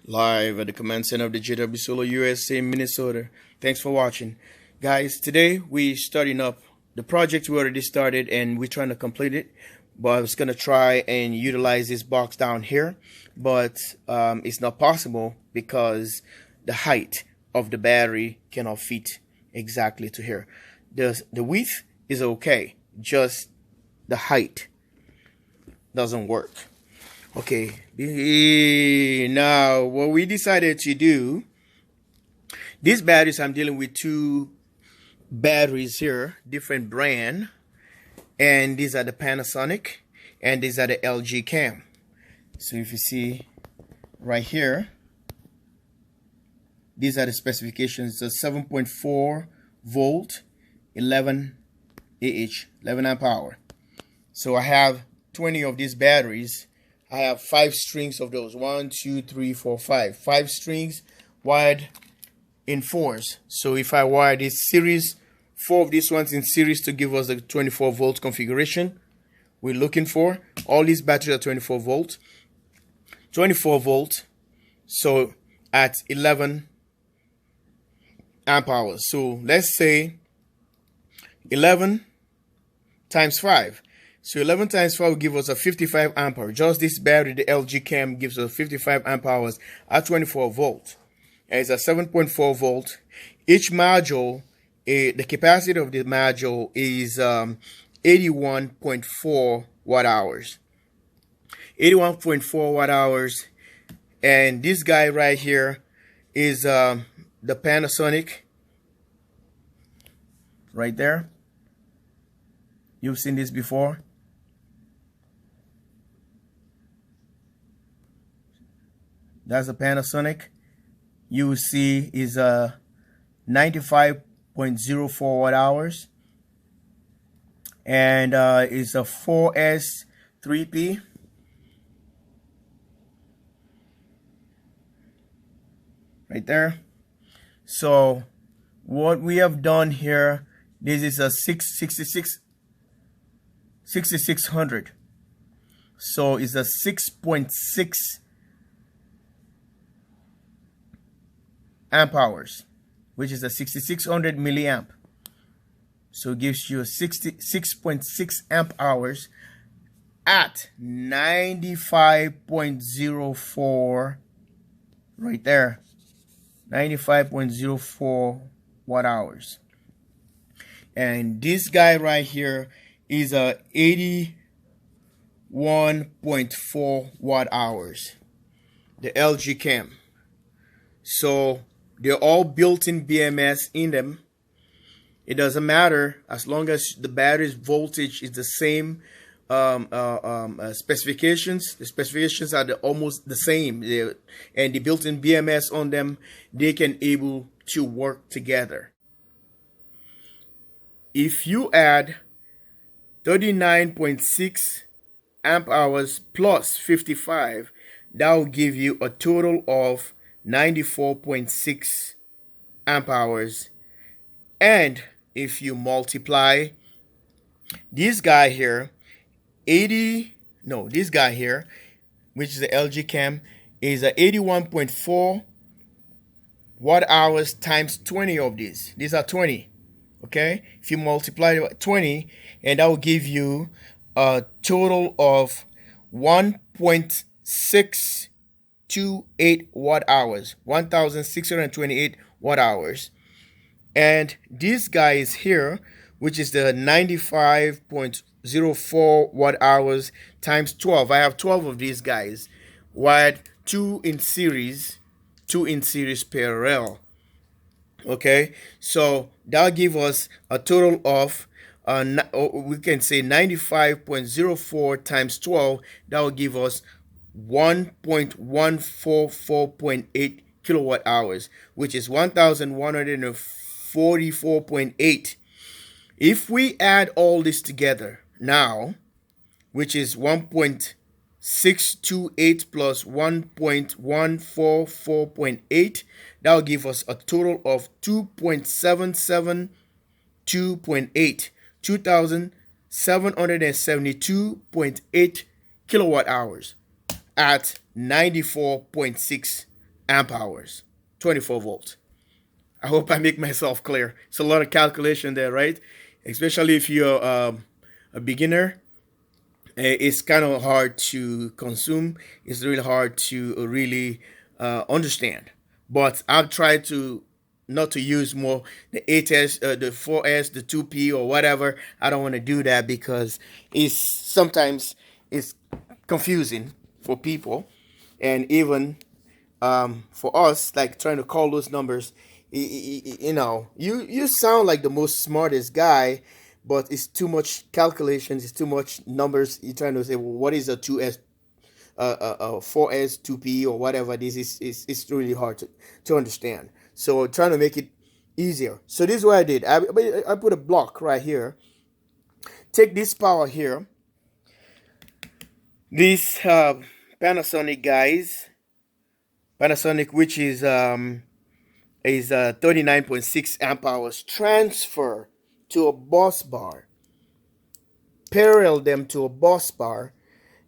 Live at the command center of the JW Solo USA, Minnesota. Thanks for watching. Guys, today we're starting up the project we already started and we're trying to complete it. But I was going to try and utilize this box down here. But it's not possible because the height of the battery cannot fit exactly to here. The width is okay, just the height doesn't work. Okay, now what we decided to do, these batteries, I'm dealing with two batteries here, different brand, and these are the Panasonic and these are the LG CHEM. So if you see right here, these are the specifications. It's a 7.4 volt 11 amp hour. So I have 20 of these batteries. I have 5 strings of those. 1, 2, 3, 4, 5. 5 strings wired in 4s. So if I wire this series, 4 of these ones in series to give us the 24 volt configuration we're looking for. All these batteries are 24 volt. 24 volt. So at 11 amp hours. So let's say 11 times 5. So 11 times 5 will give us a 55 amp hour. Just this battery, the LG CHEM, gives us 55 amp hours at 24 volt. And it's a 7.4 volt. Each module, the capacity of the module is 81.4 watt hours. 81.4 watt hours. And this guy right here is the Panasonic. Right there. You've seen this before. That's a Panasonic. You will see is a 95.04 watt hours, and it's a 4S 3P. Right there. So what we have done here, this is a 6600. So it's a 6.6 amp hours, which is a 6600 milliamp. So it gives you a 66.6 amp hours at 95.04 right there. 95.04 watt hours. And this guy right here is a 81.4 watt hours. The LG CHEM. So they're all built-in BMS in them. It doesn't matter as long as the battery's voltage is the same specifications. The specifications are almost the same, and the built-in BMS on them, they can able to work together. If you add 39.6 amp hours plus 55, that will give you a total of 94.6 amp hours. And if you multiply this guy here, this guy here, which is the LG CHEM, is a 81.4 watt hours times 20 of these. These are 20. Okay, if you multiply it by 20, and that will give you a total of 1.628 watt hours, 1628 watt hours. And this guy is here, which is the 95.04 watt hours times 12. I have 12 of these guys wired, 2 in series parallel. Okay, so that'll give us a total of we can say 95.04 times 12. That will give us 1.144.8 kilowatt hours, which is 1144.8. If we add all this together now, which is 1.628 plus 1.144.8, that will give us a total of 2.772.8, 2,772.8 kilowatt hours at 94.6 amp hours, 24 volts. I hope I make myself clear. It's a lot of calculation there, right? Especially if you're a beginner. It's kind of hard to consume. It's really hard to really understand. But I've tried to not to use more the 8S, the 4S, the 2P or whatever. I don't want to do that because it's sometimes it's confusing for people, and even for us, like trying to call those numbers. You know, you sound like the most smartest guy, but it's too much calculations, it's too much numbers. You're trying to say, well, what is a 2S, 4S, 2P, or whatever this is. It's really hard to understand. So trying to make it easier. So this is what I did. I put a block right here. Take this power here. This Panasonic guys, Panasonic, which is 39.6 amp hours, transfer to a bus bar, parallel them to a bus bar,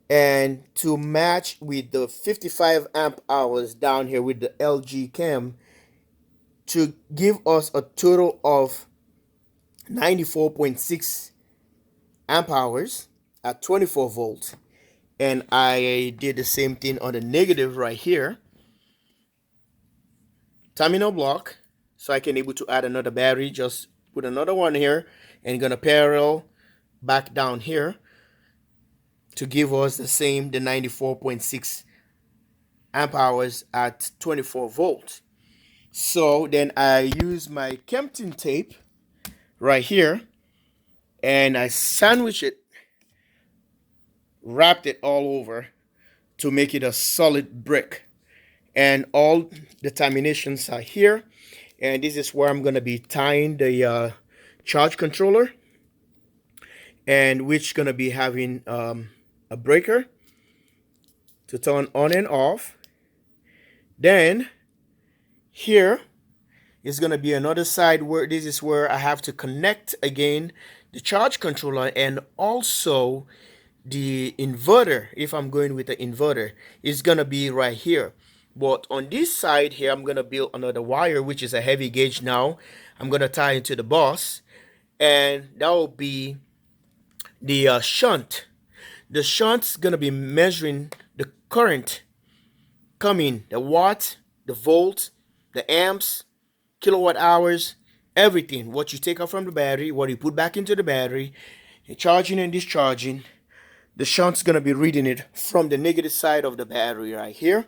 and to match with the 55 amp hours down here with the LG CHEM to give us a total of 94.6 amp hours at 24 volts. And I did the same thing on the negative right here. Terminal block, so I can able to add another battery. Just put another one here and gonna parallel back down here to give us the same, the 94.6 amp hours at 24 volts. So then I use my Kempton tape right here and I sandwich it, wrapped it all over to make it a solid brick. And all the terminations are here, and this is where I'm going to be tying the charge controller, and which going to be having a breaker to turn on and off. Then here is going to be another side where this is where I have to connect again the charge controller and also the inverter. If I'm going with the inverter, it's going to be right here. But on this side here, I'm going to build another wire, which is a heavy gauge now. I'm going to tie into the bus, and that will be the shunt. The shunt's going to be measuring the current coming, the watt, the volt, the amps, kilowatt hours, everything. What you take out from the battery, what you put back into the battery, charging and discharging. The shunt's going to be reading it from the negative side of the battery right here.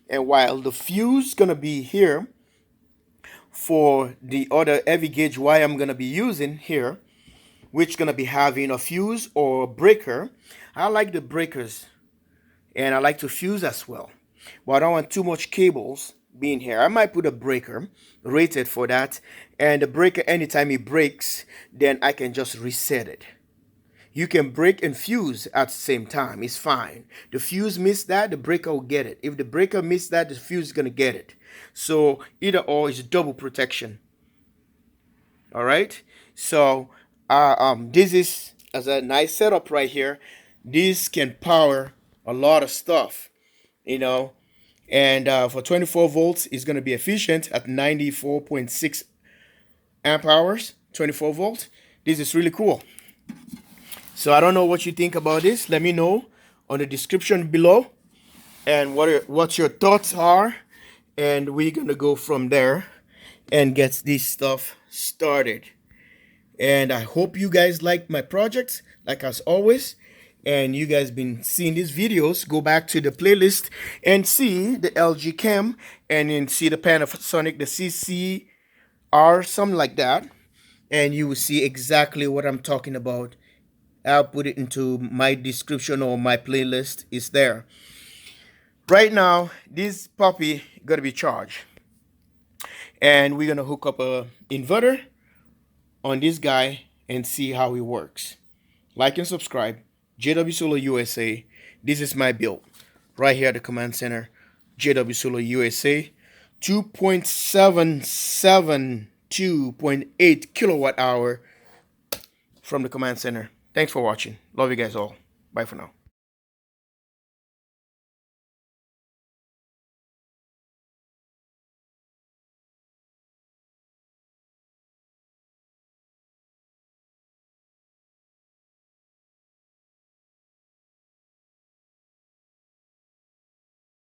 And while the fuse gonna be here for the other heavy gauge wire I'm gonna be using here, which gonna be having a fuse or a breaker. I like the breakers and I like to fuse as well, but I don't want too much cables being here. I might put a breaker rated for that, and the breaker, anytime it breaks, then I can just reset it. You can break and fuse at the same time. It's fine. The fuse missed that, the breaker will get it. If the breaker missed that, the fuse is going to get it. So either or is double protection. All right. So this is as a nice setup right here. This can power a lot of stuff, you know. And for 24 volts, it's going to be efficient at 94.6 amp hours, 24 volts. This is really cool. So I don't know what you think about this. Let me know on the description below, and what your thoughts are, and we're gonna go from there and get this stuff started. And I hope you guys like my projects, like as always. And you guys been seeing these videos, go back to the playlist and see the LG CHEM, and then see the Panasonic, the CGR, something like that, and you will see exactly what I'm talking about. I'll put it into my description, or my playlist is there. Right now, this puppy gonna be charged, and we're gonna hook up a inverter on this guy and see how it works. Like and subscribe. JW Solar USA. This is my build right here at the command center. JW Solar USA. 2.772.8 kilowatt hour from the command center. Thanks for watching. Love you guys all. Bye for now.